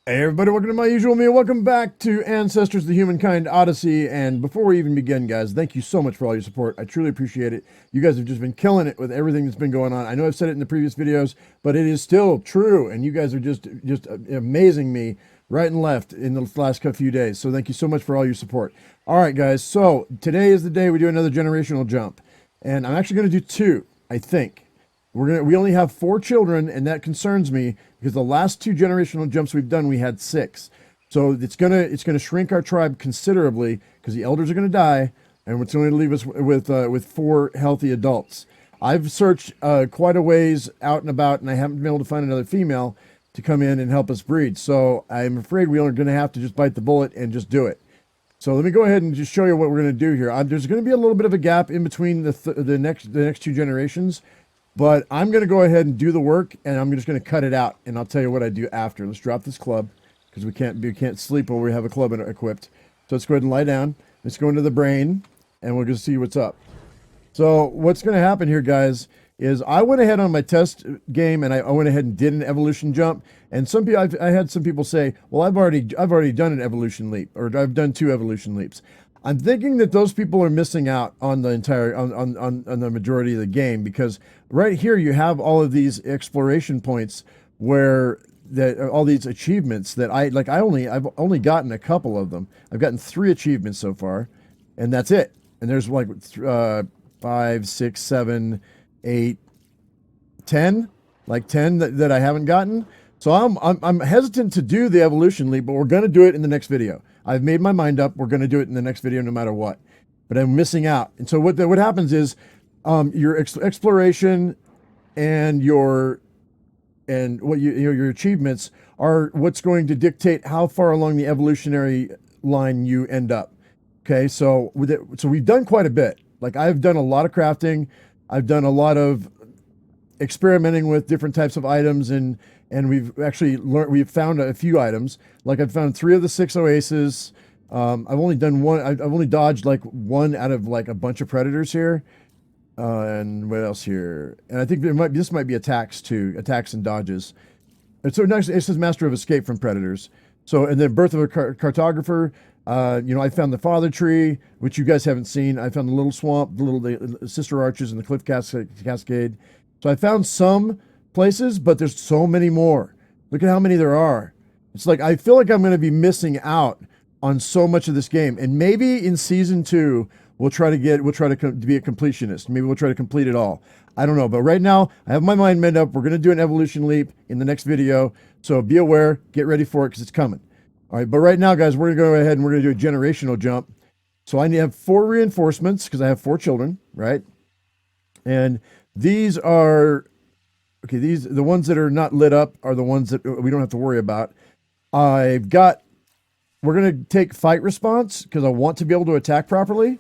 Hey everybody, welcome to my usual meal. Welcome back to Ancestors, the Humankind Odyssey. And before we even begin, guys, thank you so much for all your support. I truly appreciate it. You guys have just been killing it with everything that's been going on. I know I've said it in the previous videos, but it is still true. And you guys are just amazing me right and left in the last few days. So thank you so much for all your support. All right, guys. So today is the day we do another generational jump, and I'm actually going to do two, I think. We only have 4 children, and that concerns me because the last 2 generational jumps we've done, we had 6. So it's gonna shrink our tribe considerably because the elders are gonna die, and it's going to leave us with 4 healthy adults. I've searched quite a ways out and about, and I haven't been able to find another female to come in and help us breed. So I'm afraid we are going to have to just bite the bullet and just do it. So let me go ahead and just show you what we're going to do here. There's going to be a little bit of a gap in between the next 2 generations. But I'm going to go ahead and do the work, and I'm just going to cut it out, and I'll tell you what I do after. Let's drop this club, because we can't sleep while we have a club equipped. So let's go ahead and lie down. Let's go into the brain, and we'll just see what's up. So what's going to happen here, guys, is I went ahead on my test game, and I went ahead and did an evolution jump. And some people, I had some people say, well, I've already done an evolution leap, or I've done 2 evolution leaps. I'm thinking that those people are missing out on the entire on the majority of the game, because right here you have all of these exploration points where all these achievements that I've only gotten a couple of them. I've gotten 3 achievements so far, and that's it. And there's like 5, 6, 7, 8, 10, like 10 that I haven't gotten. So I'm hesitant to do the evolution leap, but we're going to do it in the next video. I've made my mind up. We're going to do it in the next video no matter what. But I'm missing out. And so what happens is your exploration and your achievements are what's going to dictate how far along the evolutionary line you end up. Okay, so we've done quite a bit. Like, I've done a lot of crafting. I've done a lot of experimenting with different types of items, and we've found a few items. Like, I've found 3 of the 6 oases. I've only done one. I've only dodged like 1 out of like a bunch of predators here. And what else here? And I think this might be attacks too, attacks and dodges. And so next it says Master of Escape from Predators. So, and then Birth of a Cartographer. I found the Father Tree, which you guys haven't seen. I found the Little Swamp, the Sister Arches, and the Cliff Cascade. So I found some places, but there's so many more. Look at how many there are. It's like, I feel like I'm going to be missing out on so much of this game. And maybe in season 2, we'll try to be a completionist. Maybe we'll try to complete it all. I don't know. But right now, I have my mind made up. We're going to do an evolution leap in the next video. So be aware, get ready for it, because it's coming. All right. But right now, guys, we're going to go ahead and we're going to do a generational jump. So I need to have 4 reinforcements because I have 4 children, right? And these are, okay, the ones that are not lit up are the ones that we don't have to worry about. We're going to take fight response because I want to be able to attack properly.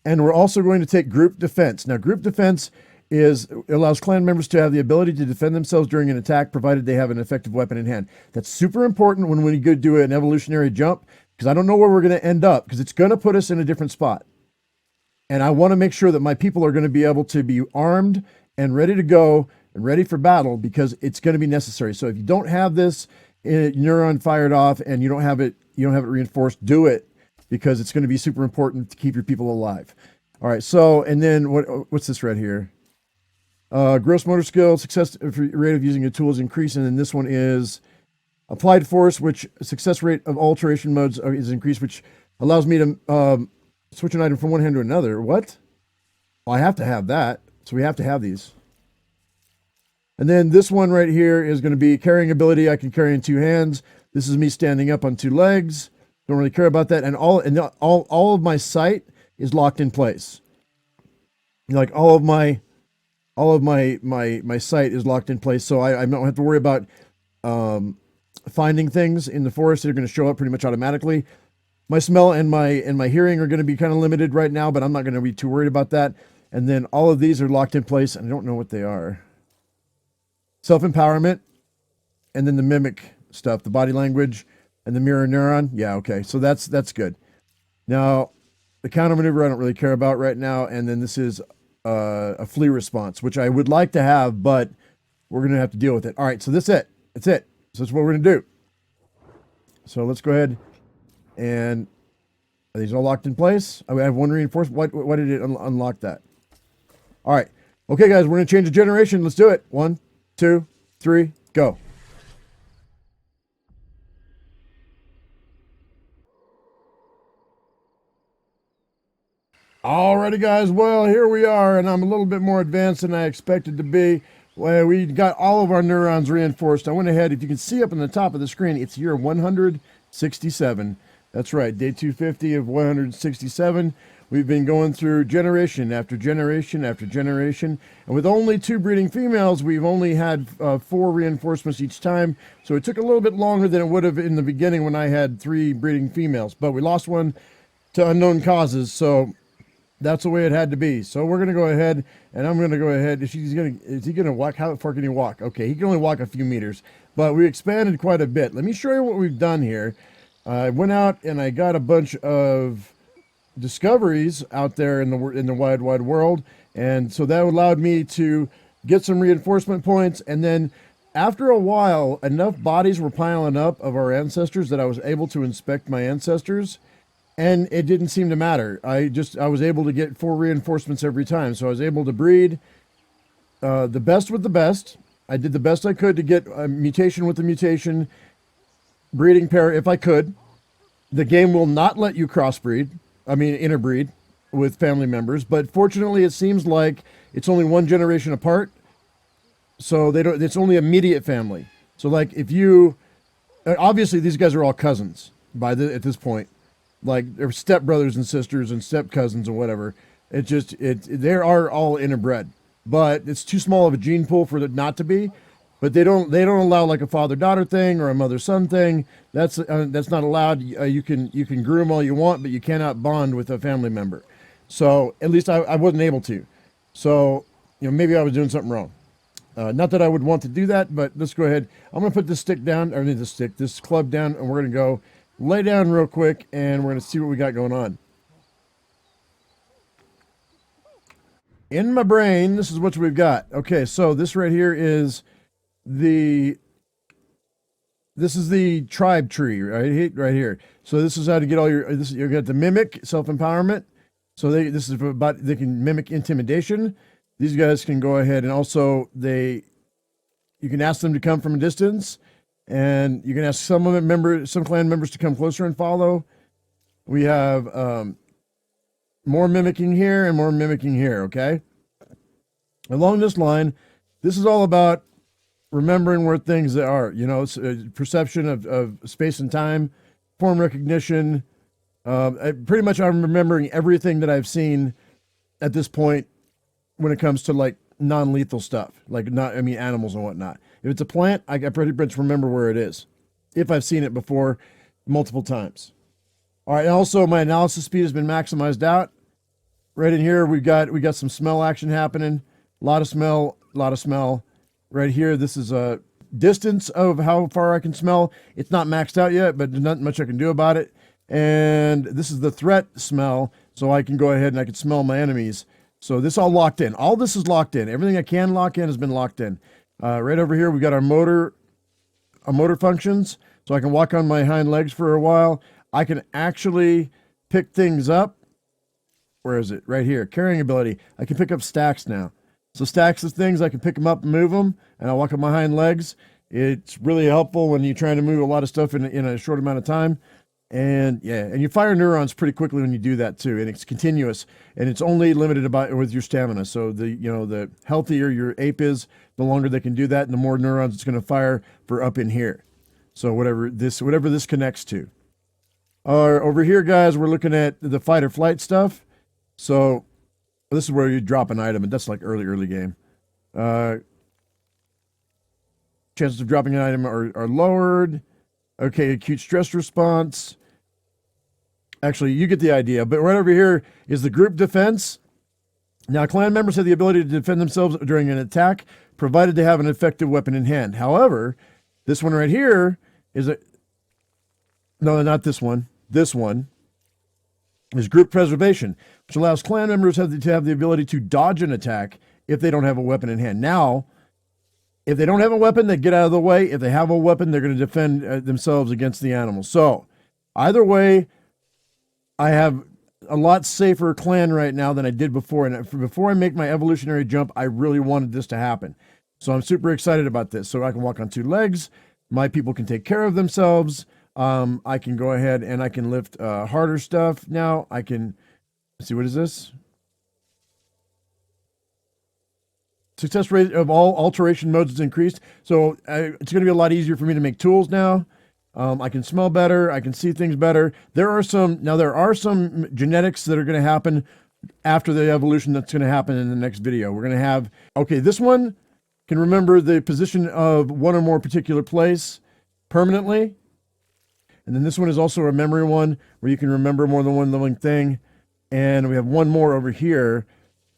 And we're also going to take group defense. Now, group defense allows clan members to have the ability to defend themselves during an attack, provided they have an effective weapon in hand. That's super important when we go do an evolutionary jump, because I don't know where we're going to end up, because it's going to put us in a different spot. And I want to make sure that my people are going to be able to be armed and ready to go and ready for battle, because it's going to be necessary. So if you don't have this neuron fired off and you don't have it reinforced, do it, because it's going to be super important to keep your people alive. All right. So, and then what's this right here? Gross motor skill, success rate of using your tools increase. And then this one is applied force, which success rate of alteration modes is increased, which allows me to switch an item from one hand to another. What? Well, I have to have that. So we have to have these. And then this one right here is going to be carrying ability. I can carry in 2 hands. This is me standing up on 2 legs. Don't really care about that. And all of my sight is locked in place. Like, all of my sight is locked in place. So I don't have to worry about finding things in the forest that are going to show up pretty much automatically. My smell and my hearing are going to be kind of limited right now, but I'm not going to be too worried about that. And then all of these are locked in place, and I don't know what they are. Self-empowerment, and then the mimic stuff, the body language, and the mirror neuron. Yeah, okay. So that's good. Now, the counter maneuver I don't really care about right now. And then this is a flee response, which I would like to have, but we're going to have to deal with it. All right, so that's it. That's it. So that's what we're going to do. So let's go ahead and are these all locked in place? I have one reinforcement. Why did it unlock that? All right. Okay, guys, we're going to change the generation. Let's do it. 1, 2, 3, go. Alrighty, guys. Well, here we are, and I'm a little bit more advanced than I expected to be. Well, we got all of our neurons reinforced. I went ahead. If you can see up on the top of the screen, it's year 167. That's right, day 250 of 167. We've been going through generation after generation after generation. And with only 2 breeding females, we've only had 4 reinforcements each time. So it took a little bit longer than it would have in the beginning when I had 3 breeding females. But we lost one to unknown causes, so that's the way it had to be. So we're going to go ahead, and I'm going to go ahead. Is he going to walk? How far can he walk? Okay, he can only walk a few meters. But we expanded quite a bit. Let me show you what we've done here. I went out and I got a bunch of discoveries out there in the wide world, and so that allowed me to get some reinforcement points. And then after a while, enough bodies were piling up of our ancestors that I was able to inspect my ancestors, and it didn't seem to matter. I was able to get 4 reinforcements every time, so I was able to breed the best with the best. I did the best I could to get a mutation with the mutation breeding pair if I could. The game will not let you interbreed with family members, but fortunately it seems like it's only 1 generation apart, so it's only immediate family. So like if you, obviously these guys are all cousins at this point, like they're step brothers and sisters and step cousins or whatever. They are all interbred, but it's too small of a gene pool for it not to be. But they don't allow like a father-daughter thing or a mother-son thing. That's not allowed. You can groom all you want, but you cannot bond with a family member. So at least I wasn't able to. So maybe I was doing something wrong. Not that I would want to do that, but let's go ahead. I'm gonna put this this club down, and we're gonna go lay down real quick, and we're gonna see what we got going on. In my brain, this is what we've got. Okay, so this right here is this is the tribe tree right here. So this is how to get all you got the mimic self-empowerment. So this is about they can mimic intimidation. These guys can go ahead and also you can ask them to come from a distance, and you can ask some clan members to come closer and follow. We have more mimicking here and more mimicking here. Okay, along this line, this is all about remembering where things are, it's perception of space and time, form recognition. Pretty much I'm remembering everything that I've seen at this point when it comes to like non-lethal stuff, animals and whatnot. If it's a plant, I pretty much remember where it is if I've seen it before multiple times. All right, and also my analysis speed has been maximized out. Right in here, we got some smell action happening. A lot of smell. Right here, this is a distance of how far I can smell. It's not maxed out yet, but there's not much I can do about it. And this is the threat smell, so I can go ahead and I can smell my enemies. So this all locked in. All this is locked in. Everything I can lock in has been locked in. Right over here, we got our motor functions, so I can walk on my hind legs for a while. I can actually pick things up. Where is it? Right here. Carrying ability. I can pick up stacks now. So stacks of things, I can pick them up and move them, and I walk on my hind legs. It's really helpful when you're trying to move a lot of stuff in a short amount of time. And you fire neurons pretty quickly when you do that too, and it's continuous, and it's only limited with your stamina. So the healthier your ape is, the longer they can do that, and the more neurons it's going to fire for up in here. So whatever this connects to. Over here, guys, we're looking at the fight or flight stuff. So this is where you drop an item, and that's like early game. Chances of dropping an item are lowered. Okay, acute stress response. Actually, you get the idea. But right over here is the group defense. Now, clan members have the ability to defend themselves during an attack, provided they have an effective weapon in hand. However, this one right here is no, not this one. This one is group preservation, which allows clan members to have the ability to dodge an attack if they don't have a weapon in hand. Now, If they don't have a weapon, they get out of the way. If they have a weapon, they're going to defend themselves against the animals. So either way, I have a lot safer clan right now than I did before. And before I make my evolutionary jump, I really wanted this to happen. So I'm super excited about this. So I can walk on 2 legs. My people can take care of themselves. I can go ahead and I can lift harder stuff. Now I can see, what is this? Success rate of all alteration modes is increased. So it's going to be a lot easier for me to make tools now. I can smell better. I can see things better. There are some genetics that are going to happen after the evolution that's going to happen in the next video. We're going to have, okay, this one can remember the position of one or more particular place permanently. And then this one is also a memory one where you can remember more than one living thing. And we have one more over here,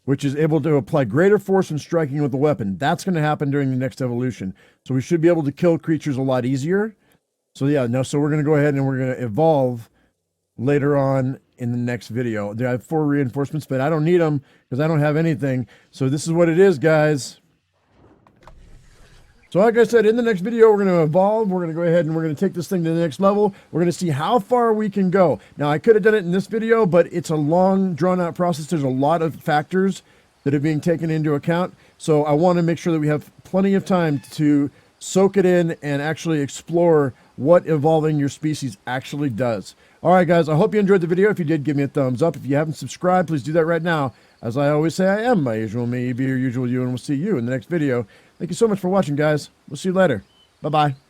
which is able to apply greater force when striking with a weapon. That's going to happen during the next evolution. So we should be able to kill creatures a lot easier. So yeah, no, so we're going to go ahead and we're going to evolve later on in the next video. I have 4 reinforcements, but I don't need them because I don't have anything. So this is what it is, guys. So like I said, in the next video, we're going to evolve. We're going to go ahead and we're going to take this thing to the next level. We're going to see how far we can go. Now, I could have done it in this video, but it's a long, drawn-out process. There's a lot of factors that are being taken into account. So I want to make sure that we have plenty of time to soak it in and actually explore what evolving your species actually does. All right, guys, I hope you enjoyed the video. If you did, give me a thumbs up. If you haven't subscribed, please do that right now. As I always say, I am my usual me, be your usual you, and we'll see you in the next video. Thank you so much for watching, guys. We'll see you later. Bye-bye.